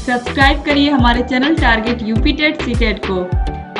Subscribe करिए हमारे channel target UP TET CTET को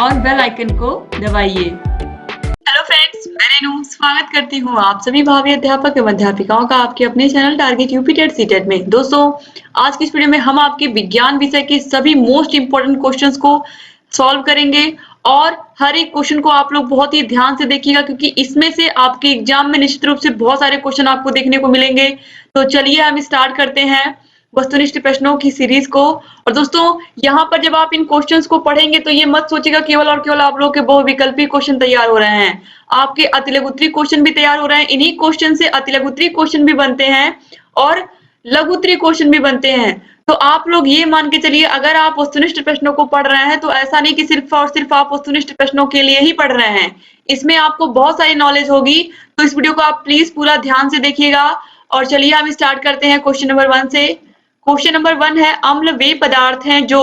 और बेल आइकन को दबाइए। हेलो फ्रेंड्स, मैं रेनू स्वागत करती हूँ आप सभी भावी अध्यापक एवं अध्यापिकाओं का आपके अपने channel target UP TET CTET में। दोस्तों, आज की इस वीडियो में हम आपके विज्ञान विषय के सभी मोस्ट इंपोर्टेंट क्वेश्चंस को सॉल्व करेंगे और हर एक क्वेश्चन को आप लोग बहुत ही ध्यान से देखिएगा, क्योंकि इसमें से आपके एग्जाम में निश्चित रूप से बहुत सारे क्वेश्चन आपको देखने को मिलेंगे। तो चलिए हम स्टार्ट करते हैं वस्तुनिष्ठ प्रश्नों की सीरीज को। और दोस्तों, यहाँ पर जब आप इन क्वेश्चंस को पढ़ेंगे तो ये मत सोचिएगा केवल और केवल आप लोगों के बहुविकल्पी क्वेश्चन तैयार हो रहे हैं। आपके अतिलघुत्तरी क्वेश्चन भी तैयार हो रहे हैं। इन्हीं क्वेश्चन से अतिलघुत्तरी क्वेश्चन भी बनते हैं और लघुत्तरी क्वेश्चन भी बनते हैं। तो आप लोग ये मान के चलिए, अगर आप वस्तुनिष्ठ प्रश्नों को पढ़ रहे हैं तो ऐसा नहीं कि सिर्फ और सिर्फ आप वस्तुनिष्ठ प्रश्नों के लिए ही पढ़ रहे हैं। इसमें आपको बहुत सारी नॉलेज होगी। तो इस वीडियो को आप प्लीज पूरा ध्यान से देखिएगा। और चलिए हम स्टार्ट करते हैं क्वेश्चन नंबर 1 से। क्वेश्चन नंबर 1 है, अम्ल वे पदार्थ हैं जो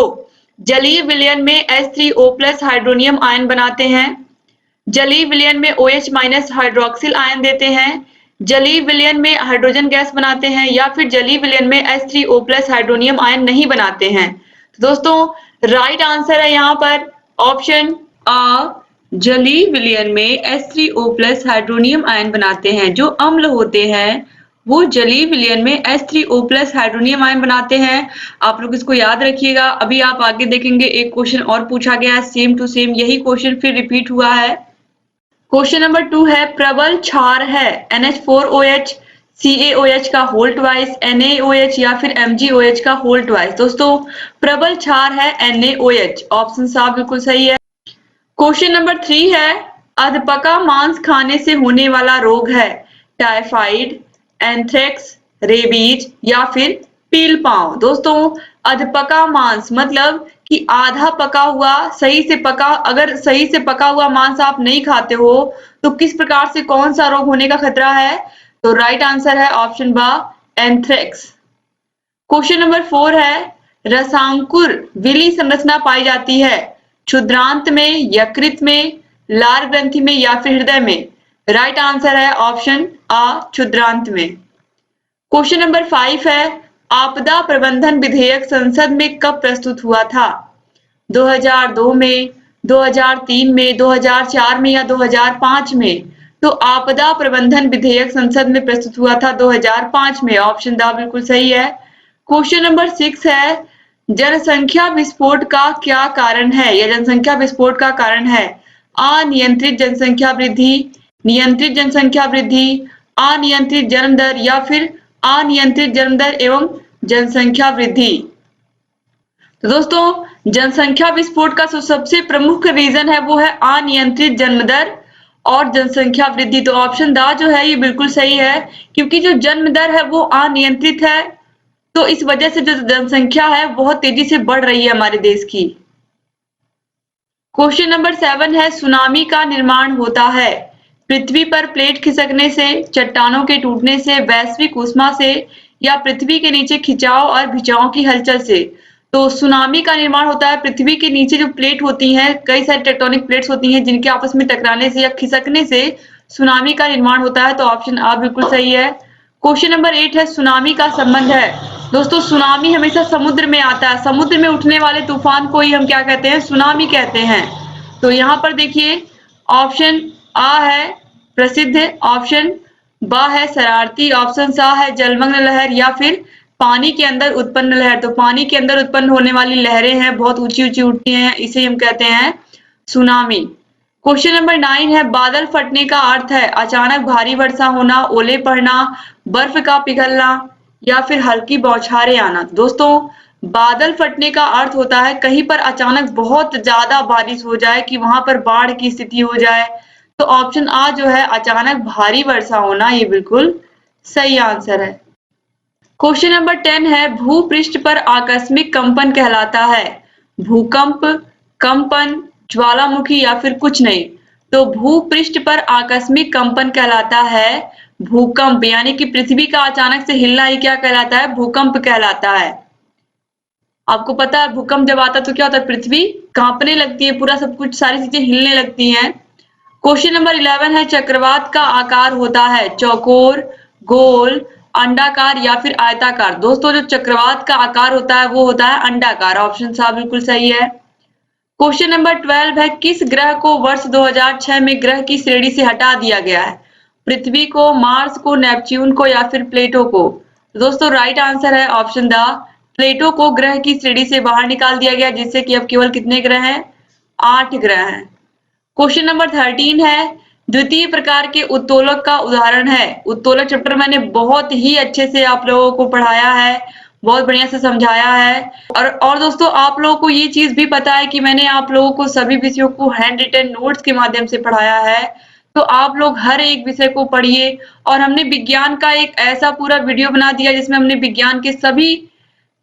जलीय विलयन में H3O+ हाइड्रोनियम आयन बनाते हैं, जलीय विलयन में OH- हाइड्रोक्सिल आयन देते हैं, जलीय विलयन में हाइड्रोजन गैस बनाते हैं, या फिर जलीय विलयन में H3O+ हाइड्रोनियम आयन नहीं बनाते हैं। तो दोस्तों, राइट आंसर है यहाँ पर ऑप्शन आ, जलीय विलयन में H3O+ हाइड्रोनियम आयन बनाते हैं। जो अम्ल होते हैं वो जलीय विलयन में H3O+ हाइड्रोनियम आयन बनाते हैं। आप लोग इसको याद रखिएगा। अभी आप आगे देखेंगे एक क्वेश्चन और पूछा गया है, सेम टू सेम यही क्वेश्चन फिर रिपीट हुआ है। क्वेश्चन नंबर 2 है, प्रबल क्षार है NH4OH, CaOH का होल ट्वाइस, NaOH या फिर MgOH का होल ट्वाइस। दोस्तों, प्रबल क्षार है NaOH, ऑप्शन साफ बिल्कुल सही है। क्वेश्चन नंबर 3 है, अधपका मांस खाने से होने वाला रोग है टाइफाइड, एंथ्रेक्स, रेबीज या फिर पील पांव। दोस्तों, अधपका मांस मतलब कि आधा पका हुआ, सही से पका, अगर सही से पका हुआ मांस आप नहीं खाते हो तो किस प्रकार से कौन सा रोग होने का खतरा है? तो राइट आंसर है ऑप्शन बा, एंथ्रेक्स। क्वेश्चन नंबर 4 है, रसांकुर विली संरचना पाई जाती है क्षुद्रांत में, यकृत में, लार ग्रंथि में या फिर हृदय में। राइट आंसर है ऑप्शन आ, क्षुद्रांत में। क्वेश्चन नंबर 5 है, आपदा प्रबंधन विधेयक संसद में कब प्रस्तुत हुआ था? 2002 में, 2003 में, 2004 में या 2005 में? तो आपदा प्रबंधन विधेयक संसद में प्रस्तुत हुआ था 2005 में, ऑप्शन द बिल्कुल सही है। क्वेश्चन नंबर 6 है, जनसंख्या विस्फोट का क्या कारण है या जनसंख्या विस्फोट का कारण है? अनियंत्रित जनसंख्या वृद्धि, नियंत्रित जनसंख्या वृद्धि, अनियंत्रित जन्म दर या फिर अनियंत्रित जन्म दर एवं जनसंख्या वृद्धि। तो दोस्तों, जनसंख्या विस्फोट का सबसे प्रमुख रीजन है वो है अनियंत्रित जन्म दर और जनसंख्या वृद्धि। तो ऑप्शन द जो है ये बिल्कुल सही है, क्योंकि जो जन्म दर है वो अनियंत्रित है, तो इस वजह से जो जनसंख्या है बहुत तेजी से बढ़ रही है हमारे देश की। क्वेश्चन नंबर 7 है, सुनामी का निर्माण होता है पृथ्वी पर प्लेट खिसकने से, चट्टानों के टूटने से, वैश्विक ऊष्मा से या पृथ्वी के नीचे खिंचाव और भिजाव की हलचल से। तो सुनामी का निर्माण होता है पृथ्वी के नीचे जो प्लेट होती हैं, कई सारी टेक्टोनिक प्लेट्स होती हैं जिनके आपस में टकराने से या खिसकने से सुनामी का निर्माण होता है। तो ऑप्शन आ बिल्कुल सही है। क्वेश्चन नंबर 8 है, सुनामी का संबंध है। दोस्तों, सुनामी हमेशा समुद्र में आता है। समुद्र में उठने वाले तूफान को ही हम क्या कहते हैं? सुनामी कहते हैं। तो यहाँ पर देखिए ऑप्शन आ है प्रसिद्ध, ऑप्शन ब है शरारती, ऑप्शन सा है जलमग्न लहर या फिर पानी के अंदर उत्पन्न लहर। तो पानी के अंदर उत्पन्न होने वाली लहरें हैं, बहुत ऊंची ऊंची उठती हैं, इसे हम कहते हैं सुनामी। क्वेश्चन नंबर 9 है, बादल फटने का अर्थ है अचानक भारी वर्षा होना, ओले पड़ना, बर्फ का पिघलना या फिर हल्की बौछारें आना। दोस्तों, बादल फटने का अर्थ होता है कहीं पर अचानक बहुत ज्यादा बारिश हो जाए, कि वहां पर बाढ़ की स्थिति हो जाए। तो ऑप्शन आ जो है अचानक भारी वर्षा होना, ये बिल्कुल सही आंसर है। क्वेश्चन नंबर 10 है, भूपृष्ठ पर आकस्मिक कंपन कहलाता है भूकंप, कंपन, ज्वालामुखी या फिर कुछ नहीं। तो भूपृष्ठ पर आकस्मिक कंपन कहलाता है भूकंप, यानी कि पृथ्वी का अचानक से हिलना ही क्या कहलाता है? भूकंप कहलाता है। आपको पता है भूकंप जब आता है तो क्या होता है? पृथ्वी कांपने लगती है, पूरा सब कुछ सारी चीजें हिलने लगती हैं। क्वेश्चन नंबर 11 है, चक्रवात का आकार होता है चौकोर, गोल, अंडाकार या फिर आयताकार। दोस्तों जो चक्रवात का आकार होता है वो होता है अंडाकार। ऑप्शन सा बिल्कुल सही है। क्वेश्चन नंबर 12 है, किस ग्रह को वर्ष 2006 में ग्रह की श्रेणी से हटा दिया गया है? पृथ्वी को, मार्स को, नेपच्यून को या फिर प्लेटो को? दोस्तों राइट आंसर है ऑप्शन द प्लेटो को ग्रह की श्रेणी से बाहर निकाल दिया गया, जिससे कि अब केवल कितने ग्रह हैं? 8 ग्रह हैं। क्वेश्चन नंबर 13 है, द्वितीय प्रकार के उत्तोलक का उदाहरण है। उत्तोलक चैप्टर मैंने बहुत ही अच्छे से आप लोगों को पढ़ाया है, बहुत बढ़िया से समझाया है। और दोस्तों आप लोगों को ये चीज भी पता है कि मैंने आप लोगों को सभी विषयों को हैंड रिटन नोट्स के माध्यम से पढ़ाया है। तो आप लोग हर एक विषय को पढ़िए। और हमने विज्ञान का एक ऐसा पूरा वीडियो बना दिया जिसमें हमने विज्ञान के सभी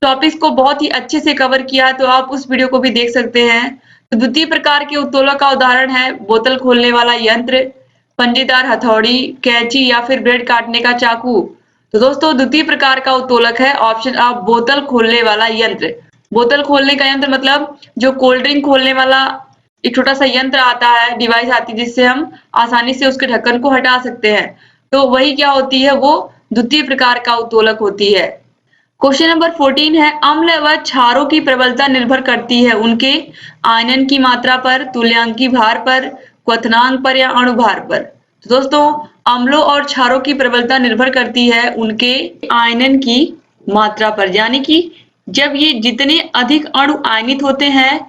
टॉपिक्स को बहुत ही अच्छे से कवर किया है, तो आप उस वीडियो को भी देख सकते हैं। तो द्वितीय प्रकार के उत्तोलक का उदाहरण है बोतल खोलने वाला यंत्र, पंजेदार हथौड़ी, कैंची या फिर ब्रेड काटने का चाकू। तो दोस्तों द्वितीय प्रकार का उत्तोलक है ऑप्शन आ बोतल खोलने वाला यंत्र। बोतल खोलने का यंत्र मतलब जो कोल्ड ड्रिंक खोलने वाला एक छोटा सा यंत्र आता है, डिवाइस आती है जिससे हम आसानी से उसके ढक्कन को हटा सकते हैं। तो वही क्या होती है, वो द्वितीय प्रकार का उत्तोलक होती है। क्वेश्चन नंबर 14 है, अम्ल व क्षारों की प्रबलता निर्भर करती है उनके आयनन की मात्रा पर, तुल्यांकी भार पर, क्वथनांक पर या अणुभार पर? तो दोस्तों अम्लों और क्षारों की प्रबलता निर्भर करती है उनके आयनन की मात्रा पर, यानी कि जब ये जितने अधिक अणु आयनित होते हैं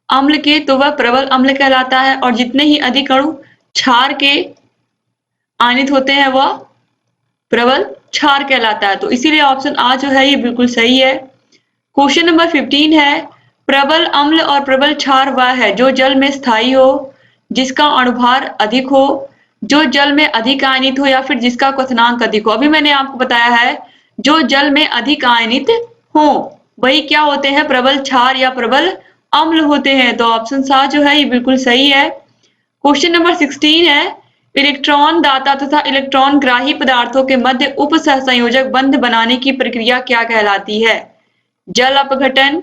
अम्ल के तो वह प्रबल अम्ल कहलाता है, और जितने ही अधिक अणु क्षार के आयनित होते हैं वह प्रबल क्षार कहलाता है। तो इसीलिए ऑप्शन आ जो है ये बिल्कुल सही है। क्वेश्चन नंबर 15 है, प्रबल अम्ल और प्रबल क्षार वह है जो जल में स्थायी हो, जिसका अणुभार अधिक हो, जो जल में अधिक आयनित हो या फिर जिसका क्वथनांक अधिक हो। अभी मैंने आपको बताया है जो जल में अधिक आयनित हो वही क्या होते हैं, प्रबल क्षार या प्रबल अम्ल होते हैं। तो ऑप्शन सा जो है ये बिल्कुल सही है। क्वेश्चन नंबर 16 है, इलेक्ट्रॉन दाता तथा इलेक्ट्रॉन ग्राही पदार्थों के मध्य उप सहसंयोजक बंध बनाने की प्रक्रिया क्या कहलाती है? जल अपघटन,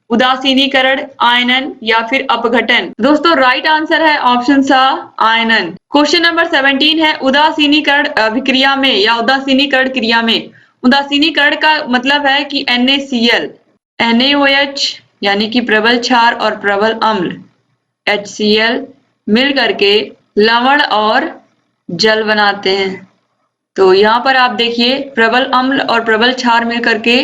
उदासीनीकरण, आयनन या फिर अपघटन? दोस्तों राइट आंसर है ऑप्शन सा आयनन। क्वेश्चन नंबर 17 है, उदासीनीकरण अभिक्रिया में या उदासीनीकरण क्रिया में। उदासीनीकरण का मतलब है कि NaCl, NaOH यानी कि प्रबल क्षार और प्रबल अम्ल HCl मिल करके लवण और जल बनाते हैं। तो यहाँ पर आप देखिए प्रबल अम्ल और प्रबल क्षार मिल करके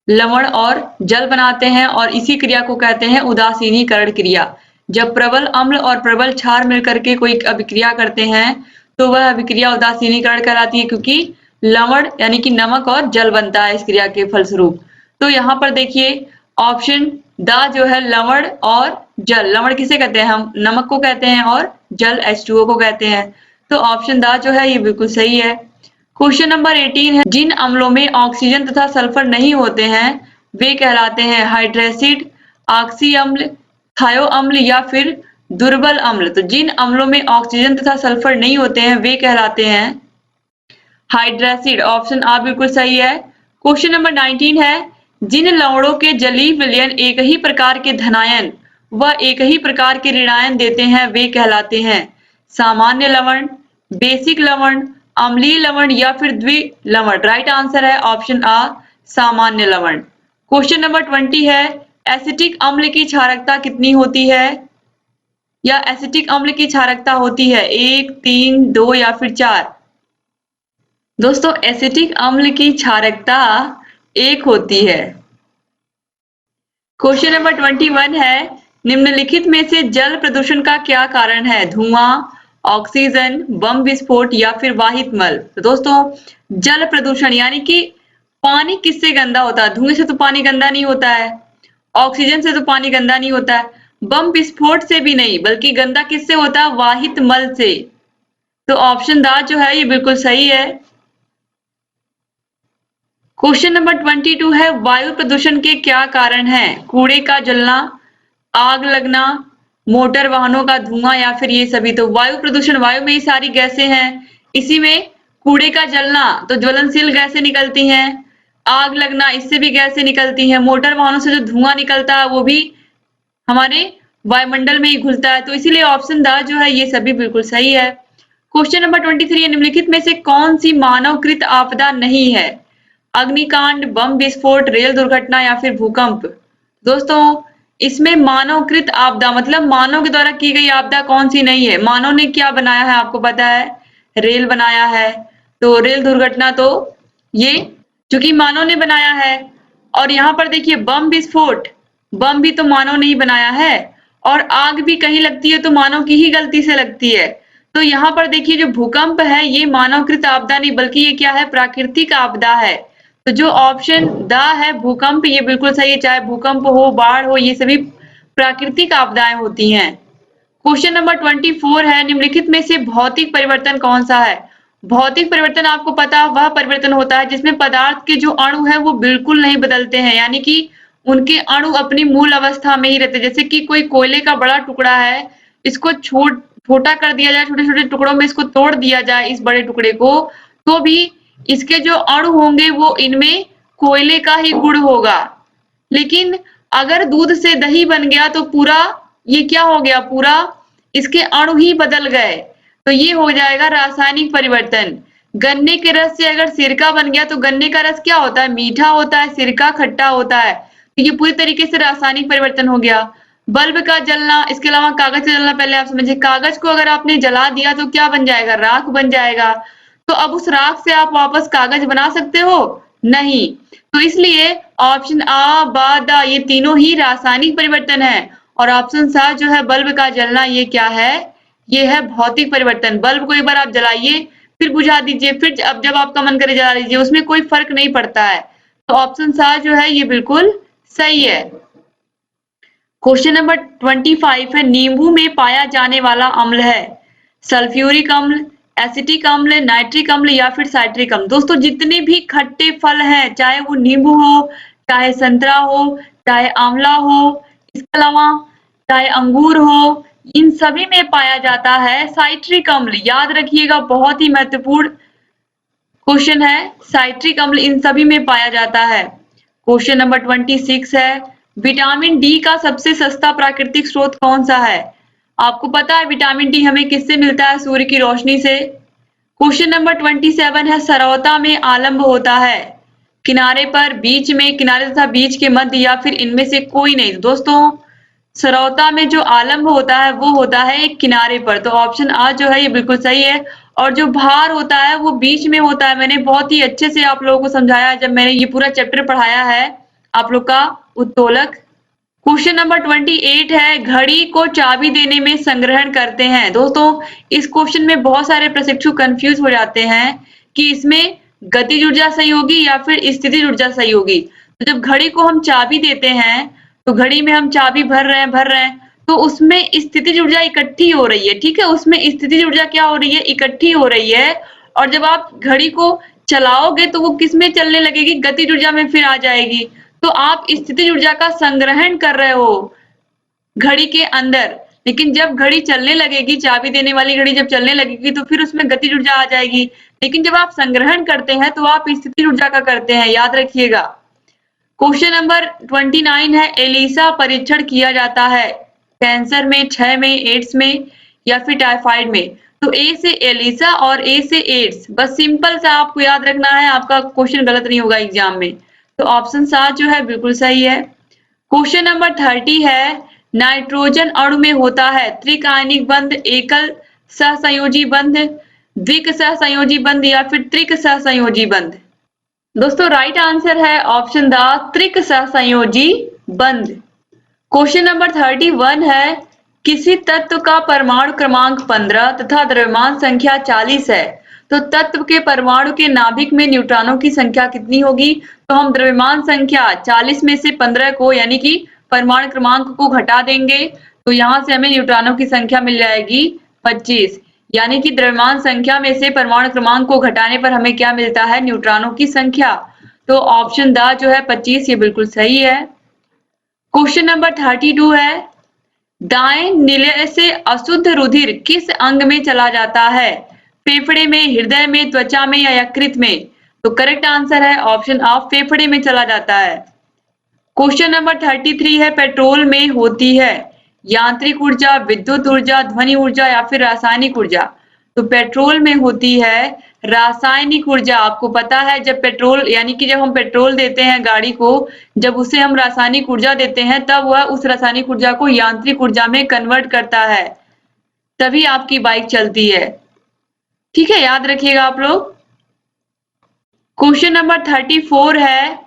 लवण और जल बनाते हैं, और इसी क्रिया को कहते हैं उदासीनीकरण क्रिया। जब प्रबल अम्ल और प्रबल क्षार मिल करके कोई अभिक्रिया करते हैं तो वह अभिक्रिया उदासीनीकरण कहलाती है, क्योंकि लवण यानी कि नमक और जल बनता है इस क्रिया के फलस्वरूप। तो यहाँ पर देखिए ऑप्शन द जो है लवण और जल, लवण किसे कहते हैं, हम नमक को कहते हैं, और जल H2O को कहते हैं। तो ऑप्शन द जो है ये बिल्कुल सही है। क्वेश्चन नंबर 18 है, जिन अम्लों में ऑक्सीजन तथा सल्फर नहीं होते हैं वे कहलाते हैं हाइड्रेसिड, ऑक्सी अम्ल, थायो अम्ल या फिर दुर्बल अम्ल। तो जिन अम्लों में ऑक्सीजन तथा सल्फर नहीं होते हैं वे कहलाते हैं हाइड्रेसिड। ऑप्शन आ बिल्कुल सही है। क्वेश्चन नंबर 19 है, जिन लवणों के जलीय विलयन एक ही प्रकार के धनायन व एक ही प्रकार के ऋणायन देते हैं वे कहलाते हैं सामान्य लवण, बेसिक लवण, अम्लीय लवण या फिर द्विलवण? राइट आंसर है ऑप्शन आ सामान्य लवण। क्वेश्चन नंबर 20 है, एसिटिक अम्ल की क्षारकता कितनी होती है, या एसिटिक अम्ल की क्षारकता होती है 1, 3, 2 या फिर 4? दोस्तों एसिटिक अम्ल की क्षारकता 1 होती है। क्वेश्चन नंबर 21 है, निम्नलिखित में से जल प्रदूषण का क्या कारण है? धुआं, ऑक्सीजन, बम विस्फोट या फिर वाहित मल? तो दोस्तों जल प्रदूषण यानी कि पानी किससे गंदा होता है? धुएं से तो पानी गंदा नहीं होता है, ऑक्सीजन से तो पानी गंदा नहीं होता है, बम विस्फोट से भी नहीं, बल्कि गंदा किससे होता है? वाहित मल से। तो ऑप्शन द जो है ये बिल्कुल सही है। क्वेश्चन नंबर 22 है, वायु प्रदूषण के क्या कारण हैं? कूड़े का जलना, आग लगना, मोटर वाहनों का धुआं या फिर ये सभी? तो वायु प्रदूषण, वायु में ही सारी गैसें हैं, इसी में कूड़े का जलना तो ज्वलनशील गैसें निकलती हैं, आग लगना इससे भी गैसें निकलती हैं, मोटर वाहनों से जो धुआं निकलता है वो भी हमारे वायुमंडल में ही घुलता है। तो इसीलिए ऑप्शन द जो है ये सभी बिल्कुल सही है। क्वेश्चन नंबर 23 निम्नलिखित में से कौन सी मानवकृत आपदा नहीं है? अग्निकांड, बम विस्फोट, रेल दुर्घटना या फिर भूकंप। दोस्तों इसमें मानवकृत आपदा मतलब मानव के द्वारा की गई आपदा कौन सी नहीं है? मानव ने क्या बनाया है आपको पता है? रेल बनाया है, तो रेल दुर्घटना तो ये चूंकि मानव ने बनाया है। और यहाँ पर देखिए बम विस्फोट, बम भी तो मानव ने ही बनाया है। और आग भी कहीं लगती है तो मानव की ही गलती से लगती है। तो यहाँ पर देखिए जो भूकंप है ये मानवकृत आपदा नहीं बल्कि ये क्या है? प्राकृतिक आपदा है। तो जो ऑप्शन द है भूकंप ये बिल्कुल सही है। चाहे भूकंप हो, बाढ़ हो, ये सभी प्राकृतिक आपदाएं होती हैं। क्वेश्चन नंबर 24 है निम्नलिखित में से भौतिक परिवर्तन कौन सा है? भौतिक परिवर्तन आपको पता वह परिवर्तन होता है जिसमें पदार्थ के जो अणु है वो बिल्कुल नहीं बदलते हैं, यानी कि उनके अणु अपनी मूल अवस्था में ही रहते। जैसे कि कोई कोयले का बड़ा टुकड़ा है, इसको छोटा कर दिया जाए, छोटे छोटे टुकड़ों में इसको तोड़ दिया जाए इस बड़े टुकड़े को, तो भी इसके जो अणु होंगे वो इनमें कोयले का ही गुण होगा। लेकिन अगर दूध से दही बन गया तो पूरा ये क्या हो गया? पूरा इसके अणु ही बदल गए, तो ये हो जाएगा रासायनिक परिवर्तन। गन्ने के रस से अगर सिरका बन गया तो गन्ने का रस क्या होता है? मीठा होता है, सिरका खट्टा होता है। तो ये पूरी तरीके से रासायनिक परिवर्तन हो गया। बल्ब का जलना, इसके अलावा कागज का जलना, पहले आप समझिए कागज को अगर आपने जला दिया तो क्या बन जाएगा? राख बन जाएगा। तो अब उस राख से आप वापस कागज बना सकते हो? नहीं। तो इसलिए ऑप्शन आ, बा, दा ये तीनों ही रासायनिक परिवर्तन है। और ऑप्शन सा जो है बल्ब का जलना ये क्या है? ये है भौतिक परिवर्तन। बल्ब को एक बार आप जलाइए फिर बुझा दीजिए, फिर अब जब आपका मन करे जला लीजिए, उसमें कोई फर्क नहीं पड़ता है। तो ऑप्शन सा जो है ये बिल्कुल सही है। क्वेश्चन नंबर 25 है नींबू में पाया जाने वाला अम्ल है सल्फ्यूरिक अम्ल, एसिटिक अम्ल, नाइट्रिक अम्ल या फिर साइट्रिक अम्ल। दोस्तों जितने भी खट्टे फल हैं, चाहे वो नींबू हो, चाहे संतरा हो, चाहे आंवला हो, इसके अलावा चाहे अंगूर हो, इन सभी में पाया जाता है साइट्रिक अम्ल। याद रखिएगा बहुत ही महत्वपूर्ण क्वेश्चन है, साइट्रिक अम्ल इन सभी में पाया जाता है। क्वेश्चन नंबर 26 है विटामिन डी का सबसे सस्ता प्राकृतिक स्रोत कौन सा है? आपको पता है विटामिन डी हमें किससे मिलता है? सूर्य की रोशनी से। क्वेश्चन नंबर 27 है सरौता में आलंब होता है किनारे पर, बीच में, किनारे तथा बीच के मध्य या फिर इनमें से कोई नहीं। दोस्तों सरौता में जो आलंब होता है वो होता है एक किनारे पर, तो ऑप्शन आ जो है ये बिल्कुल सही है। और जो भार होता है वो बीच में होता है। मैंने बहुत ही अच्छे से आप लोगों को समझाया जब मैंने ये पूरा चैप्टर पढ़ाया है आप लोग का उत्तोलक। क्वेश्चन नंबर 28 है घड़ी को चाबी देने में संग्रहण करते हैं। दोस्तों इस क्वेश्चन में बहुत सारे प्रशिक्षु कंफ्यूज हो जाते हैं कि इसमें गतिज ऊर्जा सहयोगी या फिर स्थितिज ऊर्जा सहयोगी। तो जब घड़ी को हम चाबी देते हैं तो घड़ी में हम चाबी भर रहे हैं तो उसमें स्थितिज ऊर्जा इकट्ठी हो रही है, ठीक है, उसमें स्थितिज ऊर्जा क्या हो रही है? इकट्ठी हो रही है। और जब आप घड़ी को चलाओगे तो वो किस में चलने लगेगी? गतिज ऊर्जा में फिर आ जाएगी। तो आप स्थितिज ऊर्जा का संग्रहण कर रहे हो घड़ी के अंदर। लेकिन जब घड़ी चलने लगेगी, चाबी देने वाली घड़ी जब चलने लगेगी तो फिर उसमें गतिज ऊर्जा आ जाएगी। लेकिन जब आप संग्रहण करते हैं तो आप स्थितिज ऊर्जा का करते हैं, याद रखिएगा। क्वेश्चन नंबर 29 है एलिसा परीक्षण किया जाता है कैंसर में, क्षय में, एड्स में या फिर टाइफाइड में। तो ए से एलिसा और ए से एड्स, बस सिंपल सा आपको याद रखना है, आपका क्वेश्चन गलत नहीं होगा एग्जाम में। तो ऑप्शन 7 जो है बिल्कुल सही है। क्वेश्चन नंबर 30 है नाइट्रोजन अणु में होता है त्रिक आयनिक बंध, एकल सहसंयोजी बंध, द्विक सहसंयोजी बंध या फिर त्रिक सहसंयोजी बंध। दोस्तों राइट आंसर है ऑप्शन द त्रिक सहसंयोजी बंध। क्वेश्चन नंबर 31 है किसी तत्व का परमाणु क्रमांक 15 तथा द्रव्यमान संख्या 40 है तो तत्व के परमाणु के नाभिक में न्यूट्रॉनों की संख्या कितनी होगी? तो हम द्रव्यमान संख्या 40 में से 15 को यानी कि परमाणु क्रमांक को घटा देंगे तो यहाँ से हमें न्यूट्रॉनों की संख्या मिल जाएगी 25। यानी कि द्रव्यमान संख्या में से परमाणु क्रमांक को घटाने पर हमें क्या मिलता है? न्यूट्रॉनों की संख्या। तो ऑप्शन द जो है 25 ये बिल्कुल सही है। क्वेश्चन नंबर 32 है दाएं निलय से अशुद्ध रुधिर किस अंग में चला जाता है? फेफड़े में, हृदय में, त्वचा में या यकृत में? तो करेक्ट आंसर है ऑप्शन ऑफ फेफड़े में चला जाता है। क्वेश्चन नंबर 33 है पेट्रोल में होती है यांत्रिक ऊर्जा, विद्युत ऊर्जा, ध्वनि ऊर्जा या फिर रासायनिक ऊर्जा। तो पेट्रोल में होती है रासायनिक ऊर्जा। आपको पता है जब पेट्रोल यानी कि जब हम पेट्रोल देते हैं गाड़ी को, जब उसे हम रासायनिक ऊर्जा देते हैं तब वह उस रासायनिक ऊर्जा को यांत्रिक ऊर्जा में कन्वर्ट करता है, तभी आपकी बाइक चलती है। ठीक है, याद रखिएगा आप लोग। क्वेश्चन नंबर 34 है,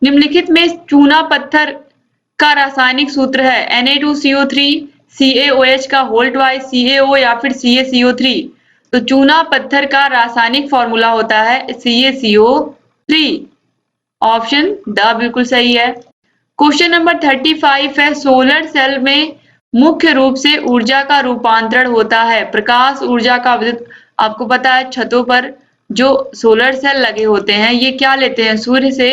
निम्नलिखित में चूना पत्थर का रासायनिक सूत्र है Na2CO3, CaOH का होल ट्वाइस, CaO या फिर CaCO3। तो चूना पत्थर का रासायनिक फॉर्मूला होता है CaCO3। ऑप्शन द बिल्कुल सही है। क्वेश्चन नंबर 35 है, सोलर सेल में मुख्य रूप से ऊर्जा का रूपांतरण होता है। प्रकाश ऊर्जा का विद्युत, आपको पता है छतों पर जो सोलर सेल लगे होते हैं ये क्या लेते हैं, सूर्य से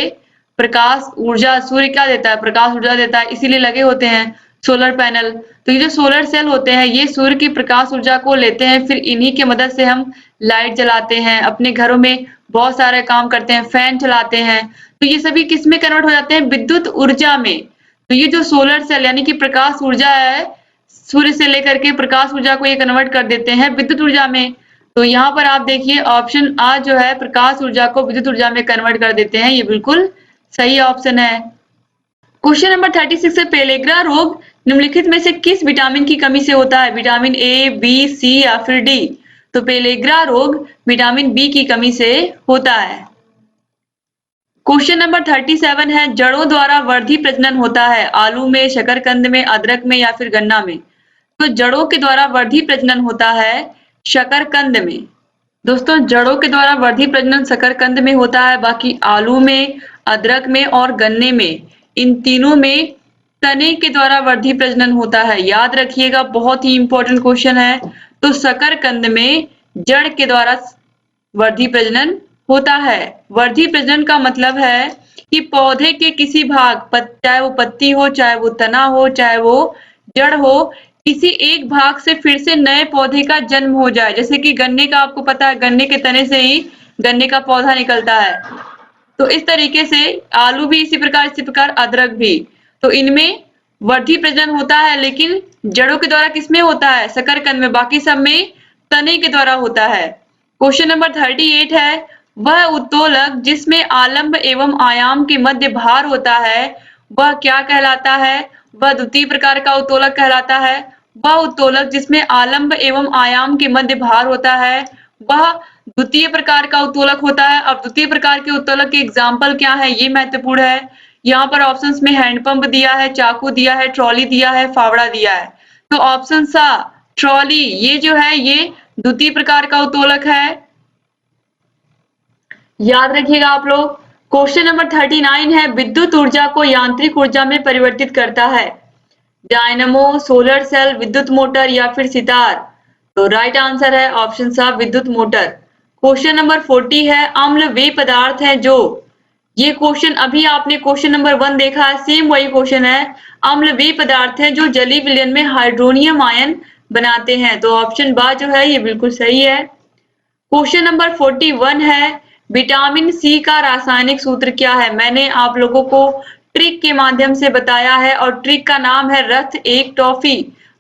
प्रकाश ऊर्जा। सूर्य क्या देता है, प्रकाश ऊर्जा देता है, इसीलिए लगे होते हैं सोलर पैनल। तो ये जो सोलर सेल होते हैं ये सूर्य की प्रकाश ऊर्जा को लेते हैं, फिर इन्हीं की मदद से हम लाइट जलाते हैं, अपने घरों में बहुत सारे काम करते हैं, फैन चलाते हैं। तो ये सभी किस में कन्वर्ट हो जाते हैं, विद्युत ऊर्जा में। तो ये जो सोलर सेल यानी कि प्रकाश ऊर्जा है, सूर्य से लेकर के प्रकाश ऊर्जा को ये कन्वर्ट कर देते हैं विद्युत ऊर्जा में। तो यहाँ पर आप देखिए ऑप्शन आ जो है, प्रकाश ऊर्जा को विद्युत ऊर्जा में कन्वर्ट कर देते हैं, ये बिल्कुल सही ऑप्शन है। क्वेश्चन नंबर 36 है, पेलेग्रा रोग निम्नलिखित में से किस विटामिन की कमी से होता है, विटामिन ए, बी, सी या फिर डी। तो पेलेग्रा रोग विटामिन बी की कमी से होता है। क्वेश्चन नंबर 37 है, जड़ों द्वारा वर्धी प्रजनन होता है, आलू में, शकरकंद में, अदरक में या फिर गन्ना में। तो जड़ों के द्वारा वर्धी प्रजनन होता है शकरकंद में। दोस्तों जड़ों के द्वारा वर्धी प्रजनन शकरकंद में होता है, बाकी आलू में, अदरक में और गन्ने में, इन तीनों में तने के द्वारा वर्धी प्रजनन होता है। याद रखिएगा, बहुत ही इंपॉर्टेंट क्वेश्चन है। तो शकरकंद में जड़ के द्वारा वर्धी प्रजनन होता है। वर्धी प्रजनन का मतलब है कि पौधे के किसी भाग, चाहे वो पत्ती हो, चाहे वो तना हो, चाहे वो जड़ हो, किसी एक भाग से फिर से नए पौधे का जन्म हो जाए। जैसे कि गन्ने का आपको पता है, गन्ने के तने से ही गन्ने का पौधा निकलता है। तो इस तरीके से आलू भी इसी प्रकार अदरक भी। तो इनमें वर्धी प्रजनन होता है, लेकिन जड़ों के द्वारा किसमें होता है, शकरकंद में। बाकी सब में तने के द्वारा होता है। क्वेश्चन नंबर 38 है, वह उत्तोलक जिसमें आलंब एवं आयाम के मध्य भार होता है वह क्या कहलाता है। वह द्वितीय प्रकार का उत्तोलक कहलाता है। वह उत्तोलक जिसमें आलंब एवं आयाम के मध्य भार होता है वह द्वितीय प्रकार का उत्तोलक होता है। अब द्वितीय प्रकार के उत्तोलक के एग्जाम्पल क्या है, ये महत्वपूर्ण है। यहाँ पर ऑप्शंस में हैंडपंप दिया है, चाकू दिया है, ट्रॉली दिया है, फावड़ा दिया है। तो ऑप्शन सा ट्रॉली, ये जो है ये द्वितीय प्रकार का उत्तोलक है। याद रखिएगा आप लोग। क्वेश्चन नंबर 39 है, विद्युत ऊर्जा को यांत्रिक ऊर्जा में परिवर्तित करता है, डायनमो, सोलर सेल, विद्युत मोटर या फिर सितार। तो राइट आंसर है ऑप्शन सा विद्युत मोटर। क्वेश्चन नंबर 40 है, अम्ल वे पदार्थ है जो, ये क्वेश्चन अभी आपने क्वेश्चन नंबर 1 देखा है, सेम वही क्वेश्चन है। अम्ल वे पदार्थ है जो जलीय विलयन में हाइड्रोनियम आयन बनाते हैं। तो ऑप्शन बा जो है ये बिल्कुल सही है। क्वेश्चन नंबर 41 है, विटामिन सी का रासायनिक सूत्र क्या है। मैंने आप लोगों को ट्रिक के माध्यम से बताया है और ट्रिक का नाम है रथ एक टॉफी।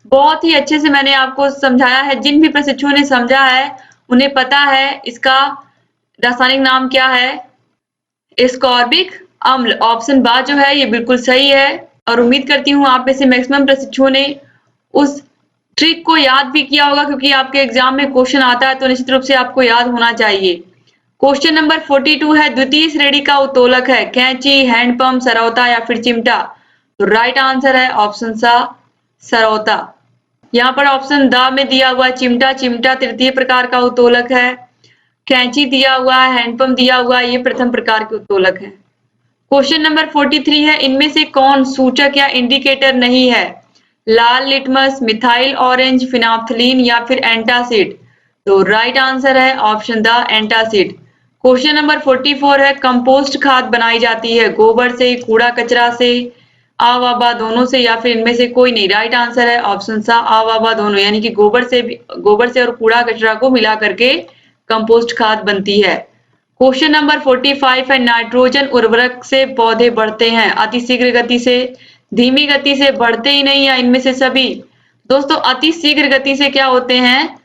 बहुत ही अच्छे से मैंने आपको समझाया है, जिन भी प्रशिक्षुओं ने समझा है उन्हें पता है इसका रासायनिक नाम क्या है, एस्कॉर्बिक अम्ल। ऑप्शन बा जो है ये बिल्कुल सही है। और उम्मीद करती हूँ आप में से मैक्सिमम प्रशिक्षुओं ने उस ट्रिक को याद भी किया होगा, क्योंकि आपके एग्जाम में क्वेश्चन आता है तो निश्चित रूप से आपको याद होना चाहिए। क्वेश्चन नंबर 42 है, द्वितीय श्रेणी का उत्तोलक है, कैंची, हैंडपंप, सरौता या फिर चिमटा। तो राइट आंसर है ऑप्शन सा सरौता। यहाँ पर ऑप्शन द में दिया हुआ चिमटा, चिमटा तृतीय प्रकार का उत्तोलक है। कैंची दिया हुआ है, हैंडपंप दिया हुआ है, ये प्रथम प्रकार के उत्तोलक है। क्वेश्चन नंबर 43 है, इनमें से कौन सूचक या इंडिकेटर नहीं है, लाल लिटमस, मिथाइल ऑरेंज, फिनाफ्थलीन या फिर एंटासिड। तो राइट आंसर है option the antacid. Question number 44 है, कंपोस्ट खाद बनाई जाती है गोबर से, कूड़ा कचरा से, आ वाबा दोनों से या फिर इनमें से कोई नहीं। राइट आंसर है ऑप्शन सा आ वाबा दोनों, यानी कि गोबर से और कूड़ा कचरा को मिला करके कंपोस्ट खाद बनती है। क्वेश्चन नंबर 45 है, नाइट्रोजन उर्वरक से पौधे बढ़ते हैं, अति शीघ्र गति से, धीमी गति से, बढ़ते ही नहीं या इनमें से सभी। दोस्तों अति शीघ्र गति से क्या होते हैं,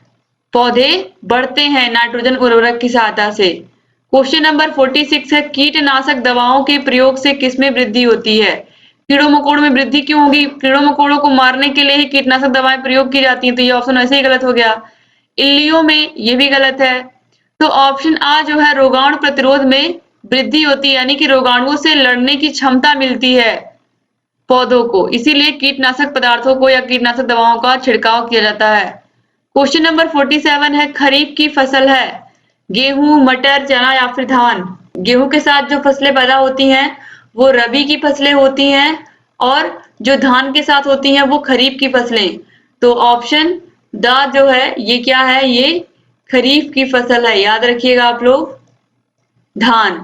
पौधे बढ़ते हैं नाइट्रोजन उर्वरक की सहायता से। क्वेश्चन नंबर 46 है, कीटनाशक दवाओं के प्रयोग से किसमें वृद्धि होती है? कीड़ों मकोड़ों में वृद्धि क्यों होगी? कीड़ों मकोड़ों को मारने के लिए ही कीटनाशक दवाएं प्रयोग की जाती हैं, तो ये ऑप्शन वैसे ही गलत हो गया। इल्लियों में ये भी गलत है। तो ऑप्शन आ जो है, रोगाणु प्रतिरोध में वृद्धि होती है, यानी कि रोगाणुओं से लड़ने की क्षमता मिलती है पौधों को, इसीलिए कीटनाशक पदार्थों को या कीटनाशक दवाओं का छिड़काव किया जाता है। क्वेश्चन नंबर 47 है, खरीफ की फसल है गेहूं, मटर, चना या फिर धान। गेहूं के साथ जो फसलें पैदा होती हैं वो रबी की फसलें होती हैं, और जो धान के साथ होती हैं वो खरीफ की फसलें। तो ऑप्शन द जो है ये क्या है, ये खरीफ की फसल है, याद रखिएगा आप लोग, धान।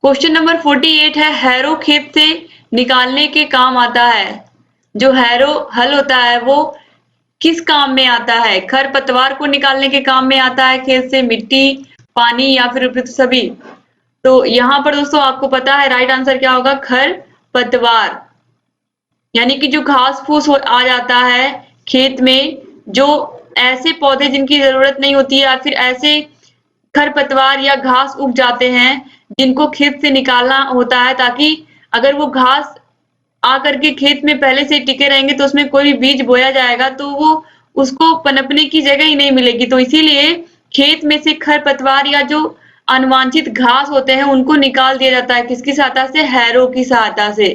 क्वेश्चन नंबर 48 है, हैरो खेत से निकालने के काम आता है। जो हैरो हल होता है वो किस काम में आता है? खरपतवार को निकालने के काम में आता है खेत से, मिट्टी, पानी या फिर उपयुक्त सभी। तो यहाँ पर दोस्तों आपको पता है राइट आंसर क्या होगा, खरपतवार, यानी कि जो घास फूस आ जाता है खेत में, जो ऐसे पौधे जिनकी जरूरत नहीं होती है या फिर ऐसे खरपतवार या घास उग जाते हैं जिनको खेत से निकालना होता है, ताकि अगर वो घास आकर के खेत में पहले से टिके रहेंगे तो उसमें कोई भी बीज बोया जाएगा तो वो उसको पनपने की जगह ही नहीं मिलेगी। तो इसीलिए खेत में से खरपतवार या जो अनवांछित घास होते हैं उनको निकाल दिया जाता है, किसकी सहायता से? हैरो की सहायता से।